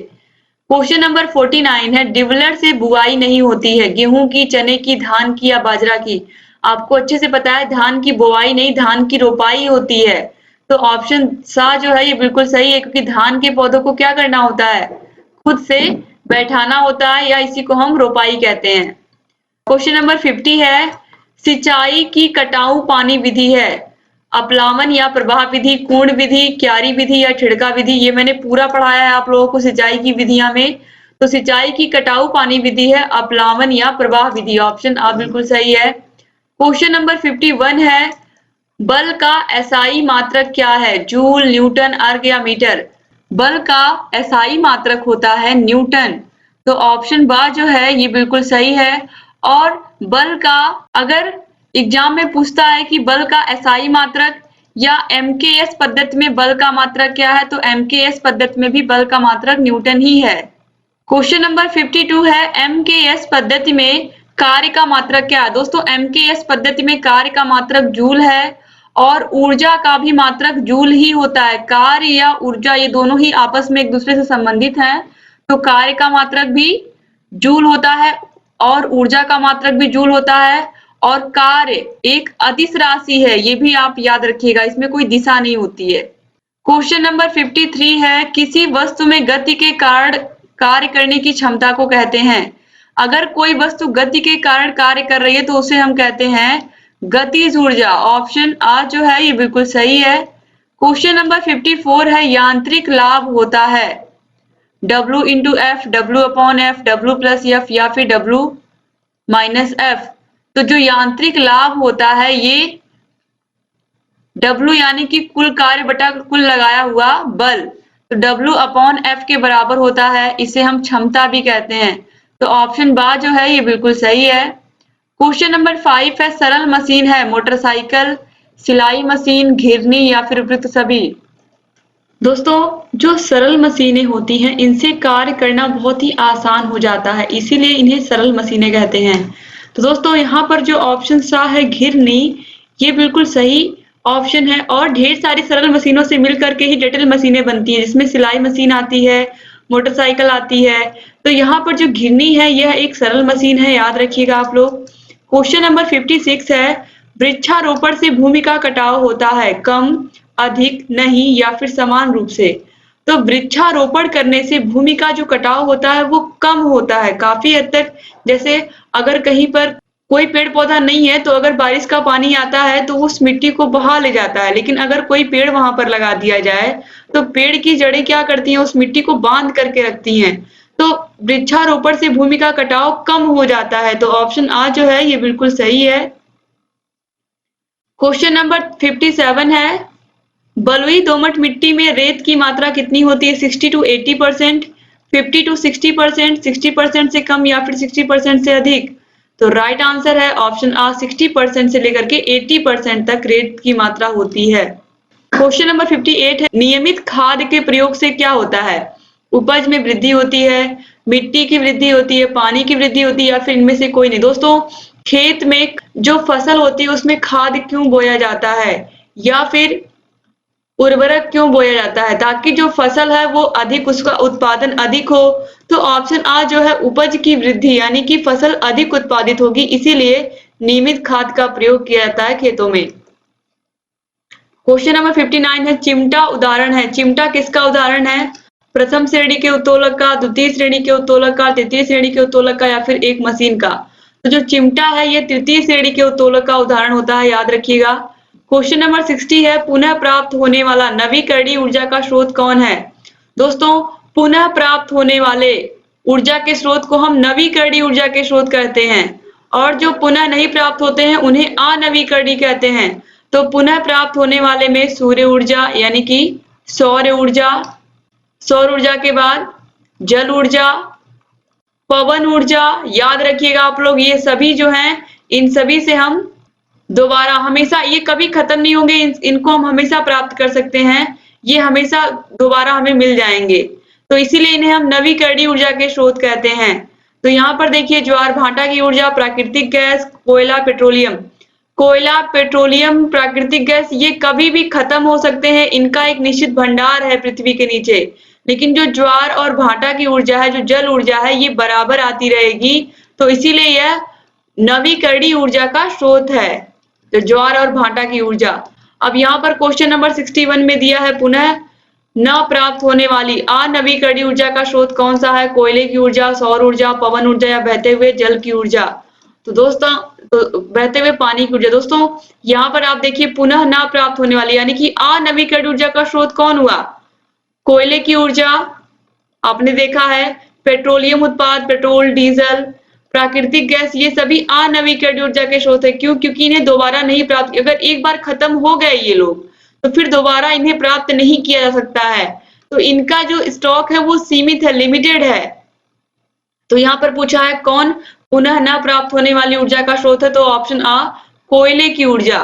क्वेश्चन नंबर 49 है, डिवलर से बुआई नहीं होती है, गेहूं की, चने की, धान की या बाजरा की। आपको अच्छे से पता है धान की बुआई नहीं, धान की रोपाई होती है। तो ऑप्शन सा जो है ये बिल्कुल सही है, क्योंकि धान के पौधों को क्या करना होता है, खुद से बैठाना होता है, या इसी को हम रोपाई कहते हैं। क्वेश्चन नंबर 50 है, सिंचाई की कटाऊ पानी विधि है, अपलावन या प्रवाह विधि, कुंड विधि, क्यारी विधि या छिड़का विधि। ये मैंने पूरा पढ़ाया है आप लोगों को सिंचाई की विधियां में। तो सिंचाई की कटाऊ पानी विधि है अपलावन या प्रवाह विधि, ऑप्शन आ बिल्कुल सही है। क्वेश्चन नंबर 51 है, बल का एसआई मात्रक क्या है? जूल, न्यूटन, अर्ग या मीटर। बल का एसआई मात्रक होता है न्यूटन, तो ऑप्शन बा जो है ये बिल्कुल सही है। और बल का अगर एग्जाम में पूछता है कि बल का एसआई मात्रक या एमकेएस पद्धति में बल का मात्रक क्या है, तो एमकेएस पद्धति में भी बल का मात्रक न्यूटन ही है। क्वेश्चन नंबर 52 है, एमकेएस पद्धति में कार्य का मात्रक क्या है? दोस्तों एमकेएस पद्धति में कार्य का मात्रक जूल है, और ऊर्जा का भी मात्रक जूल ही होता है। कार्य या ऊर्जा ये दोनों ही आपस में एक दूसरे से संबंधित हैं, तो कार्य का मात्रक भी जूल होता है और ऊर्जा का मात्रक भी जूल होता है। और कार्य एक अदिश राशि है, ये भी आप याद रखिएगा, इसमें कोई दिशा नहीं होती है। क्वेश्चन नंबर 53 है, किसी वस्तु में गति के कारण कार्य करने की क्षमता को कहते हैं। अगर कोई वस्तु गति के कारण कार्य कर रही है तो उसे हम कहते हैं गतिज ऊर्जा, ऑप्शन आ जो है ये बिल्कुल सही है। क्वेश्चन नंबर 54 है, यांत्रिक लाभ होता है W into F, W upon F, W plus F या फिर W माइनस एफ। तो जो यांत्रिक लाभ होता है ये W यानी कि कुल कार्य बटा कुल लगाया हुआ बल, तो W अपॉन एफ के बराबर होता है, इसे हम क्षमता भी कहते हैं। तो ऑप्शन बा जो है ये बिल्कुल सही है। क्वेश्चन नंबर 5 है, सरल मशीन है मोटरसाइकिल, सिलाई मशीन, घिरनी या फिर उपयुक्त सभी। दोस्तों जो सरल मशीनें होती हैं इनसे कार्य करना बहुत ही आसान हो जाता है, इसीलिए इन्हें सरल मशीनें कहते हैं। तो दोस्तों यहाँ पर जो ऑप्शन सा है घिरनी, ये बिल्कुल सही ऑप्शन है। और ढेर सारी सरल मशीनों से मिलकर के ही जटिल मशीनें बनती हैं, जिसमें सिलाई मशीन आती है, मोटरसाइकिल आती है। तो यहाँ पर जो घिरनी है यह एक सरल मशीन है, याद रखिएगा आप लोग। क्वेश्चन नंबर 56 है, वृक्षारोपण से भूमि का कटाव होता है, कम, अधिक, नहीं या फिर समान रूप से। तो वृक्षारोपण करने से भूमि का जो कटाव होता है वो कम होता है काफी हद तक। जैसे अगर कहीं पर कोई पेड़ पौधा नहीं है तो अगर बारिश का पानी आता है तो उस मिट्टी को बहा ले जाता है, लेकिन अगर कोई पेड़ वहां पर लगा दिया जाए तो पेड़ की जड़ें क्या करती हैं, उस मिट्टी को बांध करके रखती हैं। तो वृक्षारोपण से भूमि का कटाव कम हो जाता है, तो ऑप्शन आ जो है ये बिल्कुल सही है। क्वेश्चन नंबर 57 है, बलुई दोमट मिट्टी में रेत की मात्रा कितनी होती है? 60 to 80%, 50 to 60%, 60% से कम या फिर 60% से अधिक। तो राइट आंसर है ऑप्शन आ 60% से लेकर के 80% तक रेत की मात्रा होती है। क्वेश्चन नंबर 58 है, नियमित खाद के प्रयोग से क्या होता है? उपज में वृद्धि होती है, मिट्टी की वृद्धि होती है, पानी की वृद्धि होती है या फिर इनमें से कोई नहीं। दोस्तों, खेत में जो फसल होती है उसमें खाद क्यों बोया जाता है या फिर उर्वरक क्यों बोया जाता है? ताकि जो फसल है वो अधिक, उसका उत्पादन अधिक हो। तो ऑप्शन आ जो है उपज की वृद्धि, यानी कि फसल अधिक उत्पादित होगी, इसीलिए नियमित खाद का प्रयोग किया जाता है खेतों में। क्वेश्चन नंबर 59 है, चिमटा उदाहरण है। चिमटा किसका उदाहरण है? प्रथम श्रेणी के उत्तोलक का, द्वितीय श्रेणी के उत्तोलक का, तृतीय श्रेणी के उत्तोलक का या फिर एक मशीन का? तो जो चिमटा है ये तृतीय श्रेणी के उत्तोलक का उदाहरण होता है, याद रखिएगा। क्वेश्चन नंबर 60 है, पुनः प्राप्त होने वाला नवीकरणीय ऊर्जा का स्रोत कौन है? दोस्तों, पुनः प्राप्त होने वाले ऊर्जा के स्रोत को हम नवीकरणीय ऊर्जा के स्रोत कहते हैं, और जो पुनः नहीं प्राप्त होते हैं उन्हें अनवीकरणीय कहते हैं। तो पुनः प्राप्त होने वाले में सूर्य ऊर्जा यानी कि सौर ऊर्जा, सौर ऊर्जा के बाद जल ऊर्जा, पवन ऊर्जा, याद रखिएगा आप लोग, ये सभी जो हैं इन सभी से हम दोबारा हमेशा, ये कभी खत्म नहीं होंगे, इनको हम हमेशा प्राप्त कर सकते हैं, ये हमेशा दोबारा हमें मिल जाएंगे। तो इसीलिए इन्हें हम नवीकरणीय ऊर्जा के स्रोत कहते हैं। तो यहाँ पर देखिए, ज्वार भाटा की ऊर्जा, प्राकृतिक गैस, कोयला, पेट्रोलियम। कोयला, पेट्रोलियम, प्राकृतिक गैस ये कभी भी खत्म हो सकते हैं, इनका एक निश्चित भंडार है पृथ्वी के नीचे। लेकिन जो ज्वार और भाटा की ऊर्जा है, जो जल ऊर्जा है, ये बराबर आती रहेगी। तो इसीलिए यह नवीकरणीय ऊर्जा का स्रोत है, तो ज्वार और भाटा की ऊर्जा। अब यहाँ पर क्वेश्चन नंबर 61 में दिया है, पुनः न प्राप्त होने वाली अनवीकरणीय ऊर्जा का स्रोत कौन सा है? कोयले की ऊर्जा, सौर ऊर्जा, पवन ऊर्जा या बहते हुए जल की ऊर्जा? तो दोस्तों, तो बहते हुए पानी की ऊर्जा। दोस्तों, यहाँ पर आप देखिए, पुनः न प्राप्त होने वाली यानी कि अनवीकरणीय ऊर्जा का स्रोत कौन हुआ? कोयले की ऊर्जा, आपने देखा है, पेट्रोलियम उत्पाद, पेट्रोल, डीजल, प्राकृतिक गैस, ये सभी अनवीकरणीय ऊर्जा के स्रोत है। क्यों? क्योंकि इन्हें दोबारा नहीं प्राप्त, अगर एक बार खत्म हो गए ये लोग तो फिर दोबारा इन्हें प्राप्त नहीं किया जा सकता है। तो इनका जो स्टॉक है वो सीमित है, लिमिटेड है। तो यहाँ पर पूछा है कौन पुनः न प्राप्त होने वाली ऊर्जा का स्रोत है? तो ऑप्शन आ कोयले की ऊर्जा।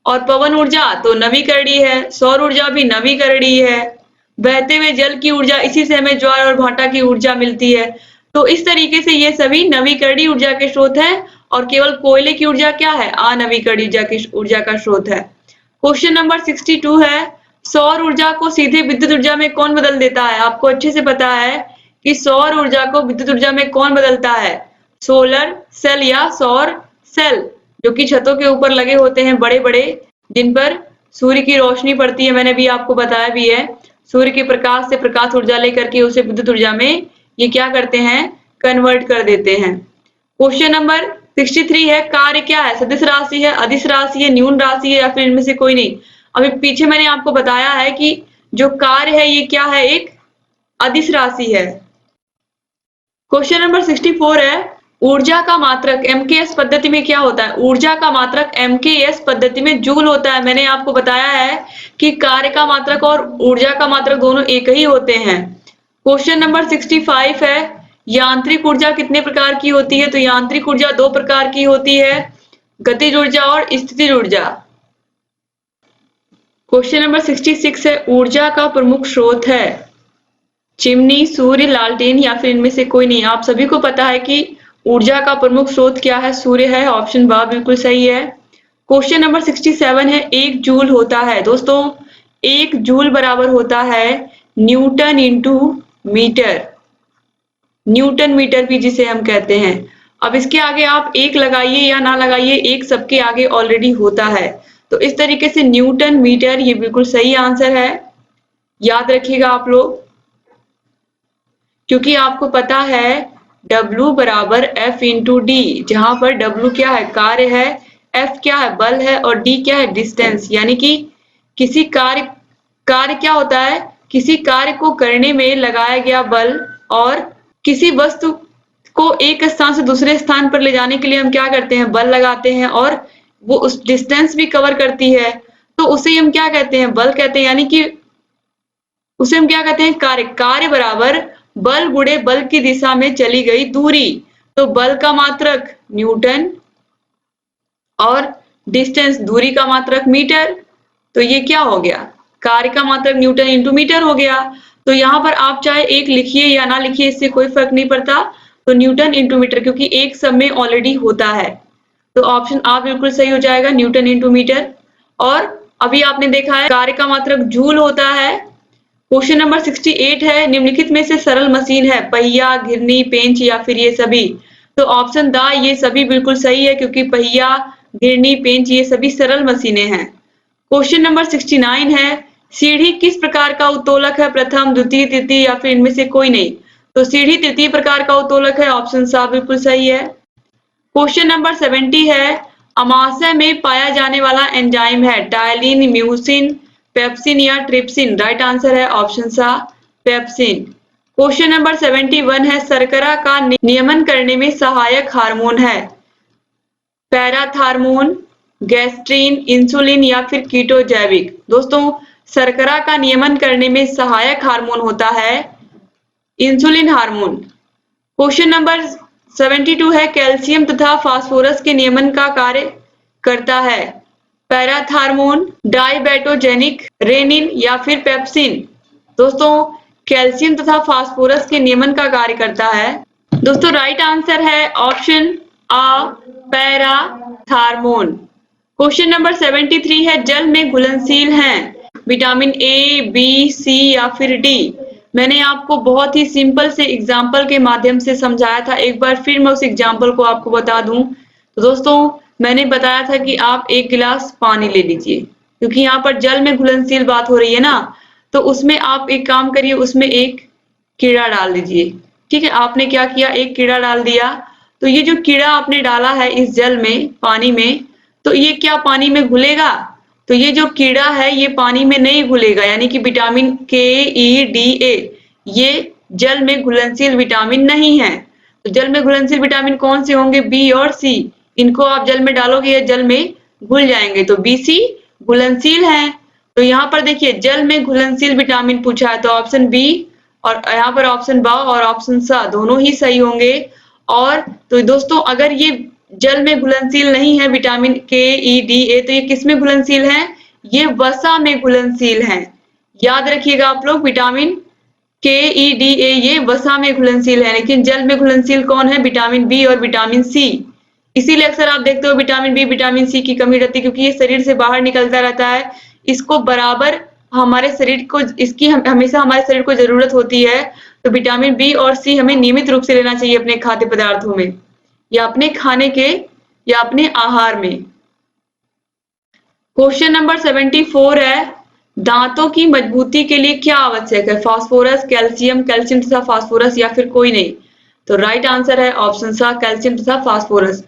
और पवन ऊर्जा तो नवीकरणीय है, सौर ऊर्जा भी नवीकरणीय है, बहते हुए जल की ऊर्जा, इसी से हमें ज्वार और भाटा की ऊर्जा मिलती है। तो इस तरीके से ये सभी नवीकरणीय ऊर्जा के स्रोत हैं, और केवल कोयले की ऊर्जा क्या है? अनवीकरणीय ऊर्जा का स्रोत है। क्वेश्चन नंबर 62 है, सौर ऊर्जा को सीधे विद्युत ऊर्जा में कौन बदल देता है? आपको अच्छे से पता है कि सौर ऊर्जा को विद्युत ऊर्जा में कौन बदलता है? सोलर सेल या सौर सेल, जो कि छतों के ऊपर लगे होते हैं बड़े बड़े, जिन पर सूर्य की रोशनी पड़ती है। मैंने भी आपको बताया भी है, सूर्य के प्रकाश से प्रकाश ऊर्जा लेकर के उसे विद्युत ऊर्जा में ये क्या करते हैं? कन्वर्ट कर देते हैं। क्वेश्चन नंबर 63 है, कार्य क्या है? सदिश राशि है, अदिश राशि है, न्यून राशि है या फिर इनमें से कोई नहीं? अभी पीछे मैंने आपको बताया है कि जो कार्य है ये क्या है? एक अदिश राशि है। क्वेश्चन नंबर 64 है, ऊर्जा का मात्रक एमकेएस पद्धति में क्या होता है? ऊर्जा का मात्रक एमकेएस पद्धति में जूल होता है। मैंने आपको बताया है कि कार्य का मात्रक और ऊर्जा का मात्रक दोनों एक ही होते हैं। क्वेश्चन नंबर 65 है, यांत्रिक ऊर्जा कितने प्रकार की होती है? तो यांत्रिक ऊर्जा दो प्रकार की होती है, गतिज ऊर्जा और स्थितिज ऊर्जा। क्वेश्चन नंबर 66 है, ऊर्जा का प्रमुख स्रोत है चिमनी, सूर्य, लालटेन या फिर इनमें से कोई नहीं? आप सभी को पता है कि ऊर्जा का प्रमुख स्रोत क्या है? सूर्य है। ऑप्शन बा बिल्कुल सही है। क्वेश्चन नंबर 67 है, एक जूल होता है। दोस्तों, एक जूल बराबर होता है newton into metre, newton metre भी जिसे हम कहते हैं। अब इसके आगे आप एक लगाइए या ना लगाइए, एक सबके आगे ऑलरेडी होता है। तो इस तरीके से न्यूटन मीटर ये बिल्कुल सही आंसर है, याद रखिएगा आप लोग, क्योंकि आपको पता है W बराबर F इंटू डी, जहां पर W क्या है? कार्य है, F क्या है? बल है, और D क्या है? डिस्टेंस। यानी कि किसी कार्य क्या होता है? किसी कार्य को करने में लगाया गया बल, और किसी वस्तु को एक स्थान से दूसरे स्थान पर ले जाने के लिए हम क्या करते हैं? बल लगाते हैं, और वो उस डिस्टेंस भी कवर करती है, तो उसे हम क्या कहते हैं? बल कहते हैं। यानी कि उसे हम क्या कहते हैं? कार्य। कार्य बराबर बल गुणे बल की दिशा में चली गई दूरी। तो बल का मात्रक न्यूटन और डिस्टेंस दूरी का मात्रक मीटर। तो ये क्या हो गया, कार्य का मात्रक न्यूटन इंटू मीटर हो गया। तो यहाँ पर आप चाहे एक लिखिए या ना लिखिए, इससे कोई फर्क नहीं पड़ता। तो न्यूटन इंटू मीटर, क्योंकि एक सब में ऑलरेडी होता है, तो ऑप्शन आ बिल्कुल सही हो जाएगा, न्यूटन इंटू मीटर। और अभी आपने देखा है कार्य का मात्रक जूल होता है। क्वेश्चन नंबर 68 है, निम्नलिखित में से सरल मशीन है, पहिया, घिरनी, पेंच या फिर ये सभी। तो ऑप्शन द ये सभी बिल्कुल सही है, क्योंकि पहिया, घिरनी, पेंच ये सभी सरल मशीनें हैं। क्वेश्चन नंबर 69 है, सीढ़ी किस प्रकार का उत्तोलक है, प्रथम, द्वितीय, तृतीय या फिर इनमें से कोई नहीं। तो सीढ़ी तृतीय प्रकार का उत्तोलक है, ऑप्शन सा बिल्कुल सही है। क्वेश्चन नंबर 70 है, अमाशय में पाया जाने वाला एंजाइम है, टायलिन, म्यूसिन, पेप्सिन या ट्रिप्सिन। राइट आंसर है ऑप्शन सा पेप्सिन। क्वेश्चन नंबर 71 है, शर्करा का नियमन करने में सहायक हार्मोन है, पैराथार्मोन, गैस्ट्रीन, इंसुलिन या फिर कीटोजैविक। दोस्तों शर्करा का नियमन करने में सहायक हार्मोन होता है इंसुलिन हार्मोन। क्वेश्चन नंबर 72 है, कैल्शियम तथा फास्फोरस के नियमन का कार्य करता है, पैराथार्मोन, डाइबेटोजेनिक, रेनिन या फिर पेप्सिन। दोस्तों कैल्शियम तथा फास्फोरस के नियमन का कार्य करता है। दोस्तों राइट आंसर है ऑप्शन आ, पैराथार्मोन। क्वेश्चन नंबर 73 है, जल में घुलनशील हैं, विटामिन ए, बी, सी या फिर डी। मैंने आपको बहुत ही सिंपल से एग्जाम्पल के माध्यम से समझाया था, एक बार फिर मैं उस एग्जाम्पल को आपको बता दूं। तो दोस्तों मैंने बताया था कि आप एक गिलास पानी ले लीजिए, क्योंकि यहाँ पर जल में घुलनशील बात हो रही है ना, तो उसमें आप एक काम करिए, उसमें एक कीड़ा डाल दीजिए। ठीक है, आपने क्या किया, एक कीड़ा डाल दिया। तो ये जो कीड़ा आपने डाला है इस जल में, पानी में, तो ये क्या पानी में घुलेगा? तो ये जो कीड़ा है ये पानी में नहीं घुलेगा, यानी कि विटामिन के, ई, डी, ए ये जल में घुलनशील विटामिन नहीं है। तो जल में घुलनशील विटामिन कौन से होंगे, बी और सी। इनको आप जल में डालोगे या जल में घुल जाएंगे, तो बी, सी घुलनशील है। तो यहाँ पर देखिए जल में घुलनशील विटामिन पूछा है, तो ऑप्शन बी और यहाँ पर ऑप्शन बा और ऑप्शन सा दोनों ही सही होंगे। और तो दोस्तों अगर ये जल में घुलनशील नहीं है विटामिन के, ई, डी, ए, तो ये किस में घुलनशील है, ये वसा में घुलनशील है। याद रखिएगा आप लोग, विटामिन के, ई, डी, ए ये वसा में घुलनशील है, लेकिन जल में घुलनशील कौन है, विटामिन बी और विटामिन सी। इसीलिए अक्सर आप देखते हो विटामिन बी, विटामिन सी की कमी रहती है, क्योंकि ये शरीर से बाहर निकलता रहता है, इसको बराबर हमारे शरीर को, इसकी हमेशा हमारे शरीर को जरूरत होती है। तो विटामिन बी और सी हमें नियमित रूप से लेना चाहिए अपने खाद्य पदार्थों में, या अपने खाने के, या अपने आहार में। क्वेश्चन नंबर 74 है, दांतों की मजबूती के लिए क्या आवश्यक है, फास्फोरस, कैल्शियम, कैल्शियम तथा फास्फोरस या फिर कोई नहीं। तो राइट आंसर है ऑप्शन सा कैल्शियम तथा फास्फोरस।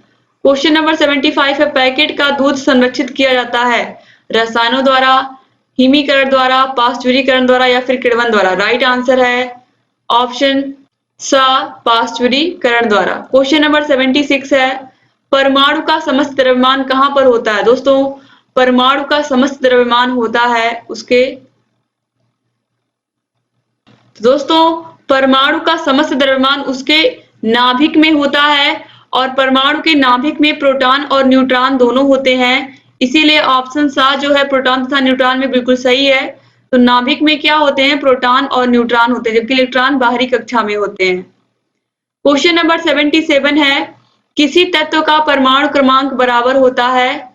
क्वेश्चन नंबर 75 है, पैकेट का दूध संरक्षित किया जाता है, रसायनों द्वारा, हिमीकरण द्वारा, पाश्चुरीकरण द्वारा या फिर किण्वन द्वारा। राइट आंसर है ऑप्शन सा पाश्चुरीकरण द्वारा। क्वेश्चन नंबर 76 है, परमाणु का समस्त द्रव्यमान कहां पर होता है। दोस्तों परमाणु का समस्त द्रव्यमान होता है उसके, दोस्तों परमाणु का समस्त द्रव्यमान उसके नाभिक में होता है, और परमाणु के नाभिक में प्रोटॉन और न्यूट्रॉन दोनों होते हैं। इसीलिए ऑप्शन सा जो है प्रोटॉन तथा न्यूट्रॉन में बिल्कुल सही है। तो नाभिक में क्या होते हैं, प्रोटॉन और न्यूट्रॉन होते हैं, जबकि इलेक्ट्रॉन बाहरी कक्षा में होते हैं। क्वेश्चन नंबर 77 है, किसी तत्व का परमाणु क्रमांक बराबर होता है,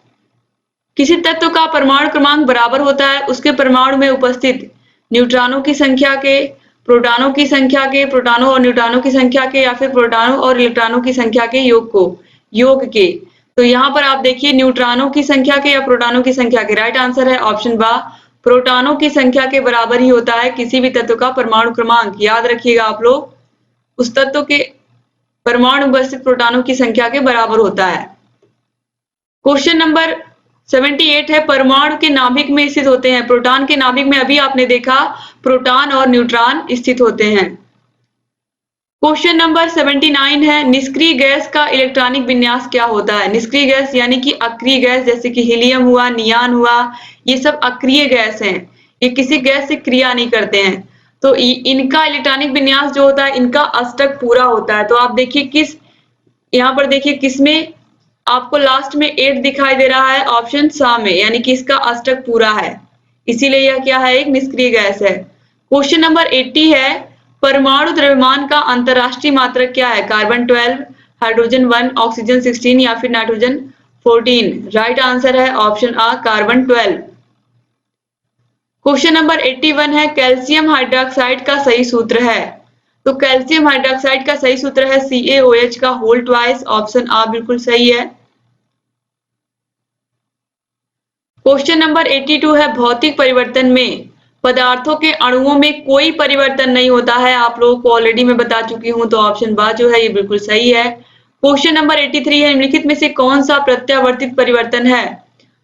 किसी तत्व का परमाणु क्रमांक बराबर होता है उसके परमाणु में उपस्थित न्यूट्रॉनों की संख्या के, प्रोटॉनों की संख्या के, प्रोटॉनों और न्यूट्रॉनों की संख्या के, या फिर प्रोटॉनों और इलेक्ट्रॉनों की संख्या के योग के। तो यहाँ पर आप देखिए न्यूट्रॉनों की संख्या के या प्रोटॉनों की संख्या के। राइट आंसर है ऑप्शन बा, प्रोटॉनों की संख्या के बराबर ही होता है किसी भी तत्व का परमाणु क्रमांक। याद रखिएगा आप लोग, उस तत्व के परमाणु उपस्थित प्रोटॉनों की संख्या के बराबर होता है। क्वेश्चन नंबर 78 है, परमाणु के नाभिक में स्थित होते हैं, प्रोटॉन के नाभिक में अभी आपने देखा प्रोटॉन और न्यूट्रॉन स्थित होते हैं। क्वेश्चन नंबर 79 है, निष्क्रिय गैस का इलेक्ट्रॉनिक विन्यास क्या होता है। निष्क्रिय गैस यानी कि अक्रिय गैस, जैसे कि हीलियम हुआ, नियान हुआ, ये सब अक्रिय गैस हैं, ये किसी गैस से क्रिया नहीं करते हैं। तो इनका इलेक्ट्रॉनिक विन्यास जो होता है, इनका अष्टक पूरा होता है। तो आप देखिए किस यहाँ पर देखिए किसमें आपको लास्ट में 8 दिखाई दे रहा है, ऑप्शन सा में, यानी कि इसका अष्टक पूरा है, इसीलिए यह क्या है, एक निष्क्रिय गैस है। क्वेश्चन नंबर 80 है, परमाणु द्रव्यमान का अंतरराष्ट्रीय मात्रक क्या है? कार्बन 12, हाइड्रोजन 1, ऑक्सीजन 16 या फिर नाइट्रोजन 14। राइट आंसर है ऑप्शन आ, कार्बन 12। क्वेश्चन नंबर 81 है, कैल्शियम हाइड्रोक्साइड का सही सूत्र है। तो कैल्शियम हाइड्रोक्साइड का सही सूत्र है CaOH का होल ट्वाइस, ऑप्शन आ बिल्कुल सही है। क्वेश्चन नंबर 82 है, भौतिक परिवर्तन में पदार्थों के अणुओं में कोई परिवर्तन नहीं होता है। आप लोगों को ऑलरेडी मैं बता चुकी हूं, तो ऑप्शन बा जो है ये बिल्कुल सही है। क्वेश्चन नंबर 83 है, निम्नलिखित में से कौन सा प्रत्यावर्तित परिवर्तन है?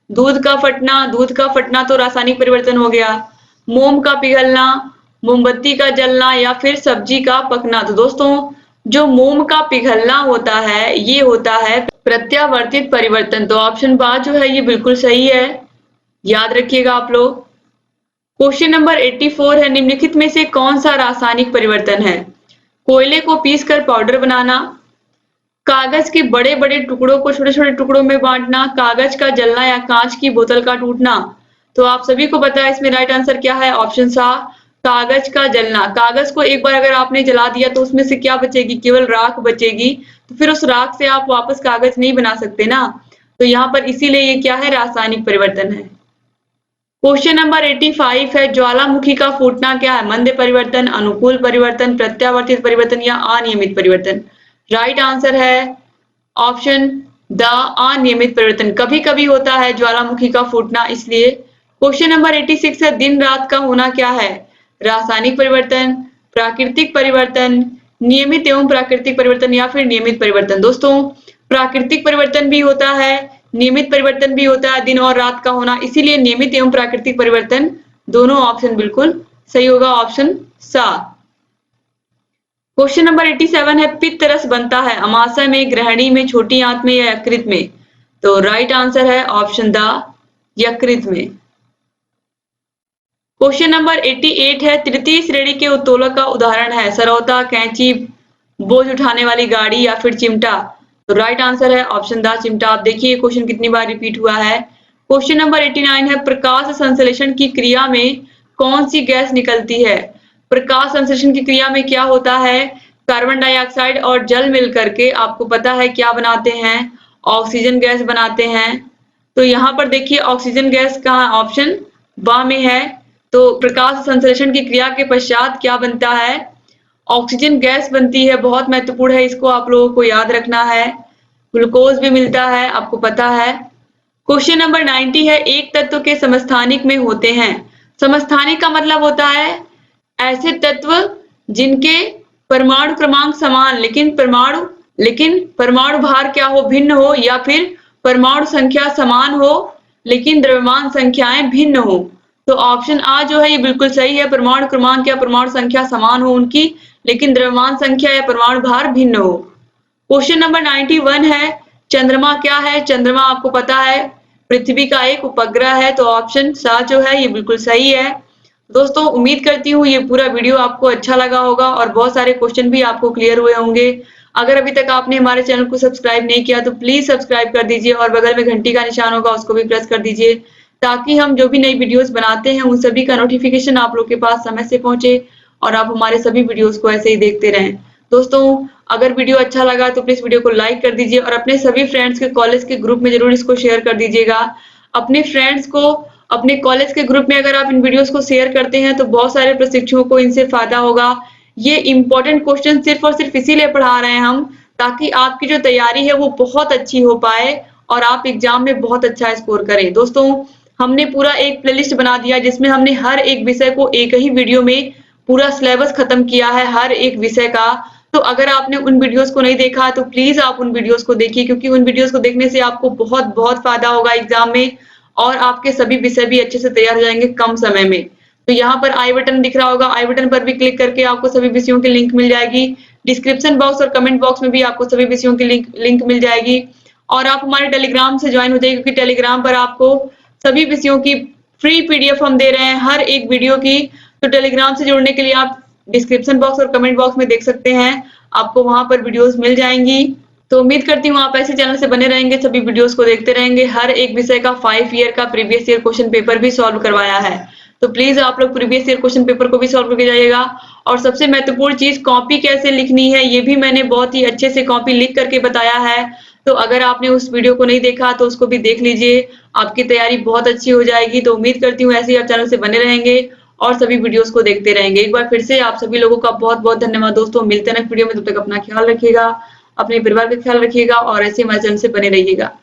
दूध का फटना तो रासायनिक परिवर्तन हो गया। मोम का पिघलना, मोमबत्ती का जलना या फिर सब्जी का पकना। तो दोस्तों जो मोम का पिघलना होता है ये होता है प्रत्यावर्तित परिवर्तन। तो ऑप्शन बा जो है ये बिल्कुल सही है, याद रखिएगा आप लोग। क्वेश्चन नंबर 84 है, निम्नलिखित में से कौन सा रासायनिक परिवर्तन है? कोयले को पीसकर पाउडर बनाना, कागज के बड़े बड़े टुकड़ों को छोटे छोटे टुकड़ों में बांटना, कागज का जलना या कांच की बोतल का टूटना। तो आप सभी को पता है इसमें राइट आंसर क्या है, ऑप्शन सा, कागज का जलना। कागज को एक बार अगर आपने जला दिया तो उसमें से क्या बचेगी, केवल राख बचेगी। तो फिर उस राख से आप वापस कागज नहीं बना सकते ना, तो यहाँ पर इसीलिए ये क्या है, रासायनिक परिवर्तन है। क्वेश्चन नंबर 85 है, ज्वालामुखी का फूटना क्या है? मंद परिवर्तन, अनुकूल परिवर्तन, प्रत्यावर्तित परिवर्तन या अनियमित परिवर्तन। राइट आंसर है ऑप्शन द, अनियमित परिवर्तन। कभी कभी होता है ज्वालामुखी का फूटना, इसलिए। क्वेश्चन नंबर 86 है, दिन रात का होना क्या है? रासायनिक परिवर्तन, प्राकृतिक परिवर्तन, नियमित एवं प्राकृतिक परिवर्तन या फिर नियमित परिवर्तन। दोस्तों प्राकृतिक परिवर्तन भी होता है, नियमित परिवर्तन भी होता है, दिन और रात का होना, इसीलिए नियमित एवं प्राकृतिक परिवर्तन दोनों ऑप्शन बिल्कुल सही होगा, ऑप्शन सा। क्वेश्चन नंबर 87 है, पित्त रस बनता है अमाशय में, ग्रहणी में, छोटी आंत में या यकृत में। तो राइट आंसर है ऑप्शन द, यकृत में। क्वेश्चन नंबर 88 है, तृतीय श्रेणी के उत्तोलक का उदाहरण है? सरौता, कैंची, बोझ उठाने वाली गाड़ी या फिर चिमटा। तो राइट आंसर है ऑप्शन द, चिमटा। आप देखिए क्वेश्चन कितनी बार रिपीट हुआ है। क्वेश्चन नंबर 89 है, प्रकाश संश्लेषण की क्रिया में कौन सी गैस निकलती है? प्रकाश संश्लेषण की क्रिया में क्या होता है? कार्बन डाइऑक्साइड और जल मिल करके आपको पता है क्या बनाते हैं, ऑक्सीजन गैस बनाते हैं। तो यहाँ पर देखिए ऑक्सीजन गैस का ऑप्शन बा में है। तो प्रकाश संश्लेषण की क्रिया के पश्चात क्या बनता है? ऑक्सीजन गैस बनती है, बहुत महत्वपूर्ण है, इसको आप लोगों को याद रखना है। ग्लूकोज भी मिलता है, आपको पता है। क्वेश्चन नंबर 90 है, एक तत्व के समस्थानिक में होते हैं। समस्थानिक का मतलब होता है ऐसे तत्व जिनके परमाणु क्रमांक समान लेकिन परमाणु भार क्या हो, भिन्न हो, या फिर परमाणु संख्या समान हो लेकिन द्रव्यमान संख्याएं भिन्न हो। तो ऑप्शन आ जो है ये बिल्कुल सही है, परमाणु क्रमांक या परमाणु संख्या समान हो उनकी, लेकिन द्रव्यमान संख्या या परमाणु भार भिन्न हो। क्वेश्चन नंबर 91 है, चंद्रमा क्या है? चंद्रमा आपको पता है पृथ्वी का एक उपग्रह है, तो ऑप्शन सा जो है ये बिल्कुल सही है। दोस्तों उम्मीद करती हूँ ये पूरा वीडियो आपको अच्छा लगा होगा और बहुत सारे क्वेश्चन भी आपको क्लियर हुए होंगे। अगर अभी तक आपने हमारे चैनल को सब्सक्राइब नहीं किया तो प्लीज सब्सक्राइब कर दीजिए और बगल में घंटी का निशान होगा उसको भी प्रेस कर दीजिए, ताकि हम जो भी नई वीडियोस बनाते हैं उन सभी का नोटिफिकेशन आप लोग के पास समय से पहुंचे और आप हमारे सभी वीडियोस को ऐसे ही देखते रहें। दोस्तों अगर वीडियो अच्छा लगा तो प्लीज वीडियो को लाइक कर दीजिए और अपने सभी फ्रेंड्स के कॉलेज के ग्रुप में जरूर इसको शेयर कर दीजिएगा। अपने फ्रेंड्स को अपने कॉलेज के ग्रुप में अगर आप इन वीडियोस को शेयर करते हैं तो बहुत सारे प्रशिक्षुओं को इनसे फायदा होगा। ये इंपॉर्टेंट क्वेश्चन सिर्फ और सिर्फ इसीलिए पढ़ा रहे हैं हम, ताकि आपकी जो तैयारी है वो बहुत अच्छी हो पाए और आप एग्जाम में बहुत अच्छा स्कोर करें। दोस्तों हमने पूरा एक प्लेलिस्ट बना दिया जिसमें हमने हर एक विषय को एक ही वीडियो में पूरा सिलेबस खत्म किया है हर एक विषय का। तो अगर आपने उन वीडियोस को नहीं देखा तो प्लीज आप उन वीडियोस को देखिए, क्योंकि उन वीडियोस को देखने से आपको बहुत बहुत फायदा होगा एग्जाम में और आपके सभी विषय भी अच्छे से तैयार हो जाएंगे कम समय में। तो यहाँ पर आई बटन दिख रहा होगा, आई बटन पर भी क्लिक करके आपको सभी विषयों की लिंक मिल जाएगी। डिस्क्रिप्शन बॉक्स और कमेंट बॉक्स में भी आपको सभी विषयों की लिंक मिल जाएगी और आप हमारे टेलीग्राम से ज्वाइन हो जाइए, क्योंकि टेलीग्राम पर आपको सभी विषयों की फ्री पीडीएफ हम दे रहे हैं हर एक वीडियो की। तो टेलीग्राम से जुड़ने के लिए आप डिस्क्रिप्शन बॉक्स और कमेंट बॉक्स में देख सकते हैं, आपको वहां पर वीडियोस मिल जाएंगी। तो उम्मीद करती हूँ आप ऐसे चैनल से बने रहेंगे, सभी वीडियोस को देखते रहेंगे। हर एक विषय का 5 ईयर का प्रीवियस ईयर क्वेश्चन पेपर भी सॉल्व करवाया है। तो प्लीज आप लोग प्रीवियस ईयर क्वेश्चन पेपर को भी सॉल्व करके जाइएगा। और सबसे महत्वपूर्ण चीज, कॉपी कैसे लिखनी है ये भी मैंने बहुत ही अच्छे से कॉपी लिख करके बताया है। तो अगर आपने उस वीडियो को नहीं देखा तो उसको भी देख लीजिए, आपकी तैयारी बहुत अच्छी हो जाएगी। तो उम्मीद करती हूँ ऐसे ही आप चैनल से बने रहेंगे और सभी वीडियोस को देखते रहेंगे। एक बार फिर से आप सभी लोगों का बहुत बहुत धन्यवाद दोस्तों। मिलते हैं नेक्स्ट वीडियो में, तब तक अपना ख्याल रखिएगा, अपने परिवार का ख्याल रखिएगा और ऐसे हमारे चैनल से बने रहिएगा।